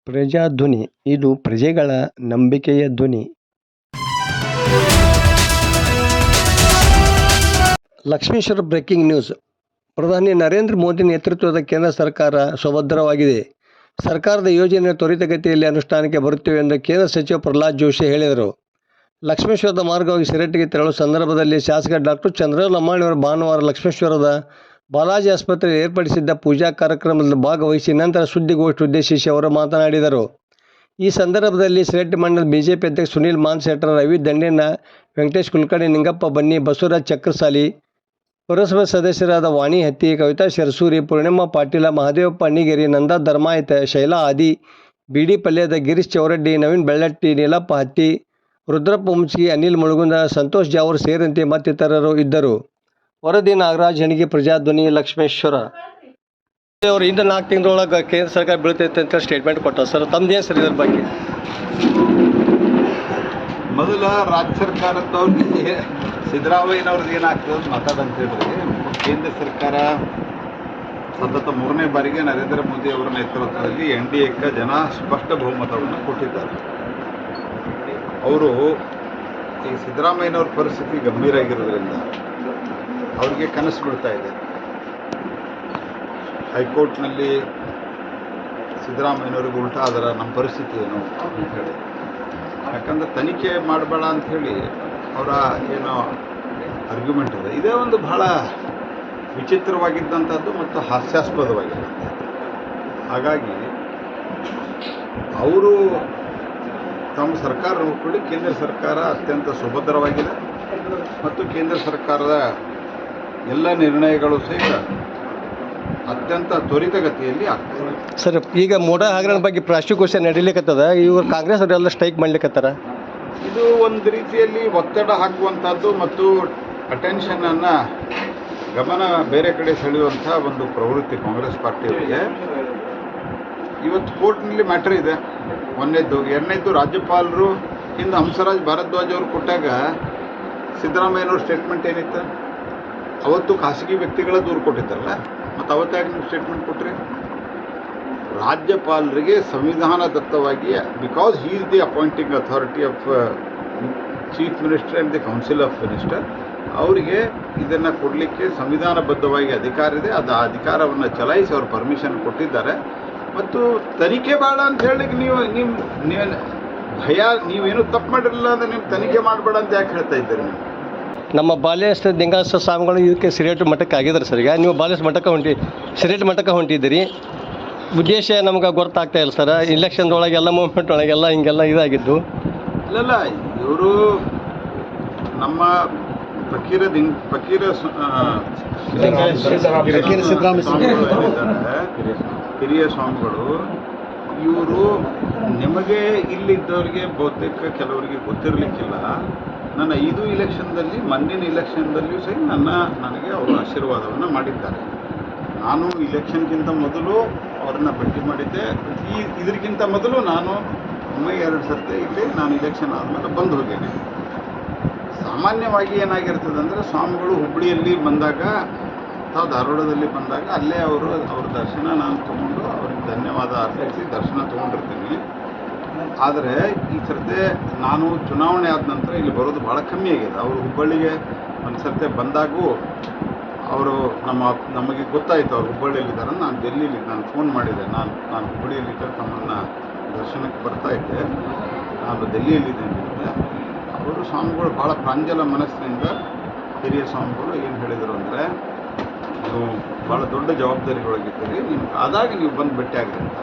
ಪ್ರಜಾಧ್ವನಿ ಇದು ಪ್ರಜೆಗಳ ನಂಬಿಕೆಯ ಧ್ವನಿ. Lakshmeshwar breaking news. ಪ್ರಧಾನಿ ನರೇಂದ್ರ ಮೋದಿ ನೇತೃತ್ವದ ಕೇಂದ್ರ ಸರ್ಕಾರ ಸುಭದ್ರವಾಗಿದೆ. ಸರ್ಕಾರದ ಯೋಜನೆ ತ್ವರಿತಗತಿಯಲ್ಲಿ ಅನುಷ್ಠಾನಕ್ಕೆ ಬರುತ್ತಿವೆ ಎಂದು ಕೇಂದ್ರ ಸಚಿವ ಪ್ರಹ್ಲಾದ್ ಜೋಶಿ ಹೇಳಿದರು. ಲಕ್ಷ್ಮೇಶ್ವರದ ಮಾರ್ಗವಾಗಿ ಸಿರಟ್ಟಿಗೆ ತೆರಳುವ ಸಂದರ್ಭದಲ್ಲಿ ಶಾಸಕ ಡಾಕ್ಟರ್ ಚಂದ್ರರಾವ್ ಲಮಾಣಿಯವರು ಭಾನುವಾರ ಲಕ್ಷ್ಮೇಶ್ವರದ ಬಾಲಾಜಿ ಆಸ್ಪತ್ರೆಯಲ್ಲಿ ಏರ್ಪಡಿಸಿದ್ದ ಪೂಜಾ ಕಾರ್ಯಕ್ರಮದಲ್ಲಿ ಭಾಗವಹಿಸಿ ನಂತರ ಸುದ್ದಿಗೋಷ್ಠಿ ಉದ್ದೇಶಿಸಿ ಅವರು ಮಾತನಾಡಿದರು. ಈ ಸಂದರ್ಭದಲ್ಲಿ ಸಿರಟ್ಟಿ ಮಂಡಲ ಬಿಜೆಪಿ ಅಧ್ಯಕ್ಷ ಸುನೀಲ್ ಮಾನ್ಸೇಟ್ರ, ರವಿ ದಂಡೇನ, ವೆಂಕಟೇಶ್ ಕುಲಕರ್ಣಿ, ನಿಂಗಪ್ಪ ಬನ್ನಿ, ಬಸವರಾಜ್ ಚಕ್ರಸಾಲಿ, ಪುರಸಭೆ ಸದಸ್ಯರಾದ ವಾಣಿ ಹತ್ತಿ, ಕವಿತಾ ಶಿರಸೂರಿ, ಪೂರ್ಣಿಮಾ ಪಾಟೀಲ, ಮಹದೇವಪ್ಪ ಅಣ್ಣಿಗೇರಿ, ನಂದಾ ಧರ್ಮಾಯತ, ಶೈಲಾ ಆದಿ, ಬಿಡಿ ಪಲ್ಯದ, ಗಿರೀಶ್ ಚೌರಡ್ಡಿ, ನವೀನ್ ಬೆಳ್ಳಟ್ಟಿ, ನೀಲಪ್ಪ ಹತ್ತಿ, ರುದ್ರಪ್ಪ ಹುಂಚಗಿ, ಅನಿಲ್ ಮುಳುಗುಂದ, ಸಂತೋಷ್ ಜಾವೂರ್ ಸೇರಿದಂತೆ ಮತ್ತಿತರರು ಇದ್ದರು. ವರದಿ ನಾಗರಾಜ್ ಹೆಣಗಿ, ಪ್ರಜಾಧ್ವನಿ, ಲಕ್ಷ್ಮೇಶ್ವರ. ಅವರು ಇಂದು 4 ತಿಂಗಳೊಳಗೆ ಕೇಂದ್ರ ಸರ್ಕಾರ ಬೀಳ್ತೈತೆ ಅಂತ ಸ್ಟೇಟ್ಮೆಂಟ್ ಕೊಟ್ಟರು ಸರ್. ತಮ್ಮದೇನು ಸರ್ ಇದ್ರ ಬಗ್ಗೆ? ಮೊದಲ ರಾಜ್ಯ ಸರ್ಕಾರದವ್ರಿಗೆ ಸಿದ್ದರಾಮಯ್ಯನವ್ರದ್ದು ಏನಾಗ್ತದೆ ಅಂತ ಮಾತಾಡಂತ ಹೇಳಿದ್ರೆ, ಕೇಂದ್ರ ಸರ್ಕಾರ ಸತತ 3ನೇ ಬಾರಿಗೆ ನರೇಂದ್ರ ಮೋದಿ ಅವರ ನೇತೃತ್ವದಲ್ಲಿ NDAಕ್ಕೆ ಜನ ಸ್ಪಷ್ಟ ಬಹುಮತವನ್ನು ಕೊಟ್ಟಿದ್ದಾರೆ. ಅವರು ಈ ಸಿದ್ದರಾಮಯ್ಯನವ್ರ ಪರಿಸ್ಥಿತಿ ಗಂಭೀರ ಆಗಿರೋದ್ರಿಂದ ಅವರಿಗೆ ಕನಸು ಬಿಡ್ತಾ ಇದೆ. ಹೈಕೋರ್ಟ್ನಲ್ಲಿ ಸಿದ್ದರಾಮಯ್ಯನವ್ರಿಗೆ ಉಲ್ಟಾ ಅದರ ನಮ್ಮ ಪರಿಸ್ಥಿತಿ ಏನು ಅಂತ ಹೇಳಿ, ಯಾಕಂದರೆ ತನಿಖೆ ಮಾಡಬೇಡ ಅಂಥೇಳಿ ಅವರ ಏನೋ ಆರ್ಗ್ಯುಮೆಂಟ್ ಇದೆ. ಇದೇ ಒಂದು ಬಹಳ ವಿಚಿತ್ರವಾಗಿದ್ದಂಥದ್ದು ಮತ್ತು ಹಾಸ್ಯಾಸ್ಪದವಾಗಿದ್ದಂಥದ್ದು. ಹಾಗಾಗಿ ಅವರು ತಮ್ಮ ಸರ್ಕಾರ ನೋಡ್ಕೊಳ್ಳಿ, ಕೇಂದ್ರ ಸರ್ಕಾರ ಅತ್ಯಂತ ಸುಭದ್ರವಾಗಿದೆ ಮತ್ತು ಕೇಂದ್ರ ಸರ್ಕಾರದ ಎಲ್ಲ ನಿರ್ಣಯಗಳು ಸಹಿತ ಅತ್ಯಂತ ತ್ವರಿತಗತಿಯಲ್ಲಿ ಆಗ್ತದೆ. ಸರ್, ಈಗ ಮೋಡ ಹಗರಣ ಬಗ್ಗೆ ಪ್ರಾಸಿಕ್ಯೂಷನ್ ನಡೀಲಿಕ್ಕತ್ತದ. ಇವರು ಕಾಂಗ್ರೆಸ್ ಅವರೆಲ್ಲ ಸ್ಟ್ರೈಕ್ ಮಾಡ್ಲಿಕ್ಕತ್ತಾರ. ಇದು ಒಂದು ರೀತಿಯಲ್ಲಿ ಒತ್ತಡ ಹಾಕುವಂಥದ್ದು ಮತ್ತು ಅಟೆನ್ಷನನ್ನು ಗಮನ ಬೇರೆ ಕಡೆ ಸೆಳೆಯುವಂಥ ಒಂದು ಪ್ರವೃತ್ತಿ ಕಾಂಗ್ರೆಸ್ ಪಾರ್ಟಿಯವರಿಗೆ. ಇವತ್ತು ಕೋರ್ಟ್ನಲ್ಲಿ ಮ್ಯಾಟ್ರ್ ಇದೆ. ಒಂದನೇದ್ದು. ಎರಡನೇದ್ದು, ರಾಜ್ಯಪಾಲರು ಹಿಂದೆ ಹಂಸರಾಜ್ ಭಾರದ್ವಾಜ್ ಅವರು ಕೊಟ್ಟಾಗ ಸಿದ್ದರಾಮಯ್ಯನವ್ರ ಸ್ಟೇಟ್ಮೆಂಟ್ ಏನಿತ್ತು? ಅವತ್ತು ಖಾಸಗಿ ವ್ಯಕ್ತಿಗಳ ದೂರು ಕೊಟ್ಟಿದ್ದಾರಲ್ಲ, ಮತ್ತು ಅವತ್ತಾಗಿ ನೀವು ಸ್ಟೇಟ್ಮೆಂಟ್ ಕೊಟ್ರಿ? ರಾಜ್ಯಪಾಲರಿಗೆ ಸಂವಿಧಾನದತ್ತವಾಗಿ, because he is the appointing authority of chief minister and the council of minister, ಅವರಿಗೆ ಇದನ್ನು ಕೊಡಲಿಕ್ಕೆ ಸಂವಿಧಾನಬದ್ಧವಾಗಿ ಅಧಿಕಾರ ಇದೆ. ಅದು ಆ ಅಧಿಕಾರವನ್ನು ಚಲಾಯಿಸಿ ಅವರು ಪರ್ಮಿಷನ್ ಕೊಟ್ಟಿದ್ದಾರೆ. ಮತ್ತು ತನಿಖೆ ಬೇಡ ಅಂತ ಹೇಳಿ ನೀವು ಭಯ, ನೀವೇನು ತಪ್ಪು ಮಾಡಿರಲಿಲ್ಲ ಅಂದರೆ ನೀವು ತನಿಖೆ ಮಾಡಬೇಡ ಅಂತ ಯಾಕೆ ಹೇಳ್ತಾ ಇದ್ದೀರಿ? ನೀವು ನಮ್ಮ ಬಾಲ್ಯಸ್ಥ ಲಿಂಗಾಯತ ಸ್ವಾಮಿಗಳು ಇದಕ್ಕೆ ಸಿರೇಟ್ ಮಠಕ್ಕೆ ಆಗಿದ್ದಾರೆ ಸರ್. ಈಗ ನೀವು ಬಾಲ್ಯಸ್ಥ ಮಠಕ್ಕೆ ಸಿರೇಟ್ ಮಠಕ್ಕೆ ಹೊಂಟಿದ್ದೀರಿ. ಉದ್ದೇಶ ನಮ್ಗೆ ಗೊತ್ತಾಗ್ತಾ ಇಲ್ಲ ಸರ್. ಇಲೆಕ್ಷನ್ದೊಳಗೆ ಎಲ್ಲ ಮೂವ್ಮೆಂಟ್ ಒಳಗೆಲ್ಲ ಹಿಂಗೆಲ್ಲ ಇದಾಗಿದ್ದು. ಇಲ್ಲ, ಇವರು ನಮ್ಮ ಹಿರಿಯ ಸ್ವಾಮಿಗಳು, ಇವರು ನಿಮಗೆ ಇಲ್ಲಿದ್ದವರಿಗೆ ಬಹುತೇಕ ಕೆಲವರಿಗೆ ಗೊತ್ತಿರಲಿಕ್ಕಿಲ್ಲ. ನನ್ನ 5 ಇಲೆಕ್ಷನ್ದಲ್ಲಿ, ಮುಂದಿನ ಇಲೆಕ್ಷನ್ದಲ್ಲಿಯೂ ಸಹ ನನಗೆ ಅವರು ಆಶೀರ್ವಾದವನ್ನು ಮಾಡಿದ್ದಾರೆ. ನಾನು ಇಲೆಕ್ಷನ್ಗಿಂತ ಮೊದಲು ಅವರನ್ನು ಭೇಟಿ ಮಾಡಿದ್ದೆ. ಇದಕ್ಕಿಂತ ಮೊದಲು ನಾನು 2 ಸರ್ತಿ ಇಲ್ಲಿ ನಾನು ಇಲೆಕ್ಷನ್ ಆದಮೇಲೆ ಬಂದು ಹೋಗೇನೆ. ಸಾಮಾನ್ಯವಾಗಿ ಏನಾಗಿರ್ತದೆ ಅಂದರೆ, ಸ್ವಾಮಿಗಳು ಹುಬ್ಬಳ್ಳಿಯಲ್ಲಿ ಬಂದಾಗ ಅಥವಾ ಧಾರವಾಡದಲ್ಲಿ ಬಂದಾಗ ಅಲ್ಲೇ ಅವ್ರ ದರ್ಶನ ನಾನು ತೊಗೊಂಡು ಅವ್ರಿಗೆ ಧನ್ಯವಾದ ಅರ್ಪಿಸಿ ದರ್ಶನ ತೊಗೊಂಡಿರ್ತೀನಿ. ಆದರೆ ಈ ಸರ್ತಿ ನಾನು ಚುನಾವಣೆ ಆದ ನಂತರ ಇಲ್ಲಿ ಬರೋದು ಭಾಳ ಕಮ್ಮಿ ಆಗಿದೆ. ಅವರು ಹುಬ್ಬಳ್ಳಿಗೆ ಒಂದು ಸರ್ತಿ ಬಂದಾಗೂ ಅವರು ನಮಗೆ ಗೊತ್ತಾಯಿತು ಅವ್ರು ಹುಬ್ಬಳ್ಳಿಯಲ್ಲಿದ್ದಾರೆ. ನಾನು ಡೆಲ್ಲಿಲಿ ನಾನು ಫೋನ್ ಮಾಡಿದೆ, ನಾನು ಹುಬ್ಬಳ್ಳಿಯಲ್ಲಿದ್ದರೆ ತಮ್ಮನ್ನು ದರ್ಶನಕ್ಕೆ ಬರ್ತಾಯಿದ್ದೆ, ನಾನು ಡೆಲ್ಲಿಯಲ್ಲಿದ್ದೇನೆ ಅಂತ. ಅವರು ಸ್ವಾಮಿಗಳು ಭಾಳ ಪ್ರಾಂಜಲ ಮನಸ್ಸಿನಿಂದ, ಹಿರಿಯ ಸ್ವಾಮಿಗಳು ಏನು ಹೇಳಿದರು ಅಂದರೆ, ನೀವು ಭಾಳ ದೊಡ್ಡ ಜವಾಬ್ದಾರಿಗಳಾಗಿದ್ದೀರಿ, ನಿಮ್ಗೆ ಆದಾಗ ನೀವು ಬಂದು ಭೇಟಿ ಆಗ್ರಿ ಅಂತ.